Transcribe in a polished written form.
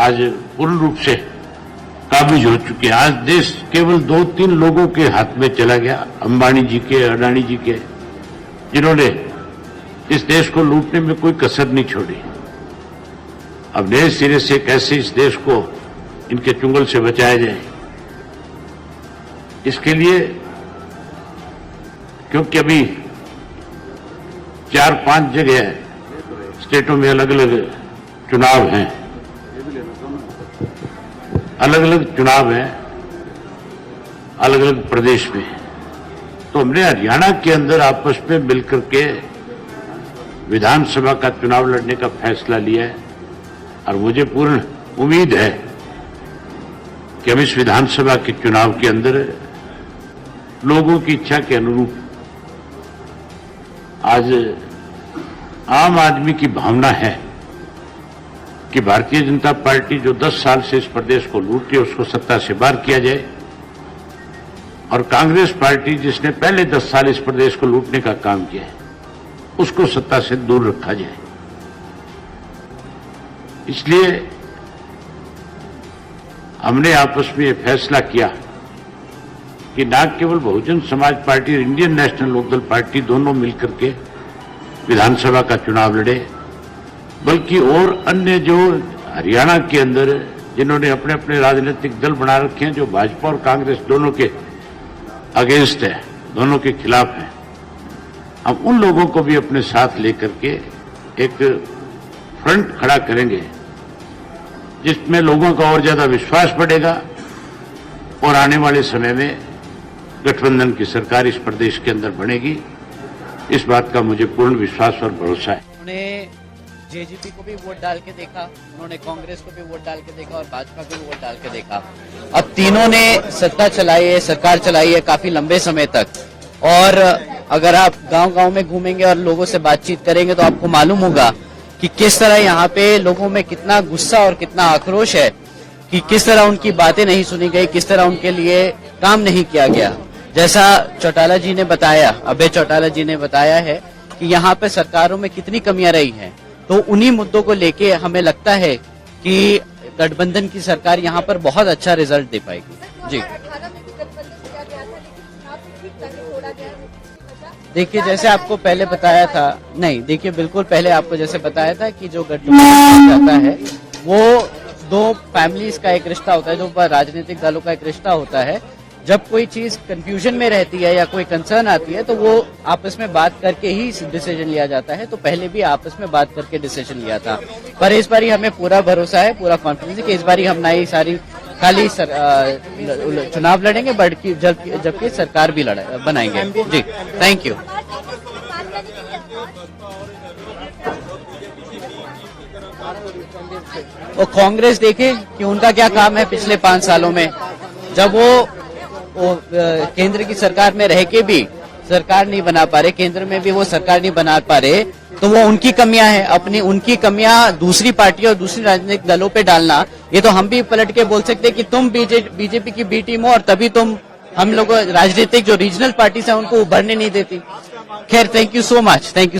आज पूर्ण रूप से काबिज हो चुके हैं। आज देश केवल 2-3 लोगों के हाथ में चला गया, अंबानी जी के, अडानी जी के, जिन्होंने इस देश को लूटने में कोई कसर नहीं छोड़ी। अब नए सिरे से कैसे इस देश को इनके चुंगल से बचाया जाए, इसके लिए, क्योंकि अभी 4-5 जगह स्टेटों में अलग अलग चुनाव हैं, अलग अलग चुनाव हैं, अलग अलग प्रदेश में। तो हमने हरियाणा के अंदर आपस में मिलकर के विधानसभा का चुनाव लड़ने का फैसला लिया है और मुझे पूर्ण उम्मीद है कि हम इस विधानसभा के चुनाव के अंदर लोगों की इच्छा के अनुरूप, आज आम आदमी की भावना है कि भारतीय जनता पार्टी जो 10 साल से इस प्रदेश को लूटी है उसको सत्ता से बाहर किया जाए, और कांग्रेस पार्टी जिसने पहले 10 साल इस प्रदेश को लूटने का काम किया है उसको सत्ता से दूर रखा जाए। इसलिए हमने आपस में यह फैसला किया कि न केवल बहुजन समाज पार्टी और इंडियन नेशनल लोकदल पार्टी दोनों मिलकर के विधानसभा का चुनाव लड़े, बल्कि और अन्य जो हरियाणा के अंदर जिन्होंने अपने अपने राजनीतिक दल बना रखे हैं, जो भाजपा और कांग्रेस दोनों के अगेंस्ट है, दोनों के खिलाफ है, हम उन लोगों को भी अपने साथ लेकर के एक फ्रंट खड़ा करेंगे जिसमें लोगों का और ज्यादा विश्वास बढ़ेगा और आने वाले समय में गठबंधन की सरकार इस प्रदेश के अंदर बनेगी। इस बात का मुझे पूर्ण विश्वास और भरोसा है। उन्होंने जेजेपी को भी वोट डाल के देखा, उन्होंने कांग्रेस को भी वोट डाल के देखा और भाजपा को भी वोट डाल के देखा। अब तीनों ने सत्ता चलाई है, सरकार चलाई है काफी लंबे समय तक, और अगर आप गांव-गांव में घूमेंगे और लोगों से बातचीत करेंगे तो आपको मालूम होगा कि किस तरह यहाँ पे लोगों में कितना गुस्सा और कितना आक्रोश है, कि किस तरह उनकी बातें नहीं सुनी गई, किस तरह उनके लिए काम नहीं किया गया। जैसा चौटाला जी ने बताया, अभय चौटाला जी ने बताया है कि यहाँ पे सरकारों में कितनी कमियां रही हैं, तो उन्हीं मुद्दों को लेके हमें लगता है कि गठबंधन की सरकार यहाँ पर बहुत अच्छा रिजल्ट दे पाएगी। जी देखिए, जैसे आपको पहले बताया था, नहीं देखिए बिल्कुल पहले आपको जैसे बताया था कि जो गठबंधन जाता है वो 2 फैमिलीज का एक रिश्ता होता है, जो राजनीतिक दलों का एक रिश्ता होता है। जब कोई चीज कंफ्यूजन में रहती है या कोई कंसर्न आती है तो वो आपस में बात करके ही डिसीजन लिया जाता है। तो पहले भी आपस में बात करके डिसीजन लिया था, पर इस बारी हमें पूरा भरोसा है, पूरा कॉन्फिडेंस है कि इस बारी हम नई सारी खाली चुनाव लड़ेंगे, बल्कि जबकि सरकार भी बनाएंगे। जी थैंक यू। वो कांग्रेस देखे कि उनका क्या काम है पिछले 5 सालों में, जब वो केंद्र की सरकार में रह के भी सरकार नहीं बना पा रहे, केंद्र में भी वो सरकार नहीं बना पा रहे, तो वो उनकी कमियां हैं। अपनी उनकी कमियां दूसरी पार्टी और दूसरी राजनीतिक दलों पे डालना, ये तो हम भी पलट के बोल सकते हैं कि तुम बीजेपी की बी टीम हो और तभी तुम हम लोग राजनीतिक जो रीजनल पार्टीज हैं उनको उभरने नहीं देती। खैर, thank you so much. Thank you.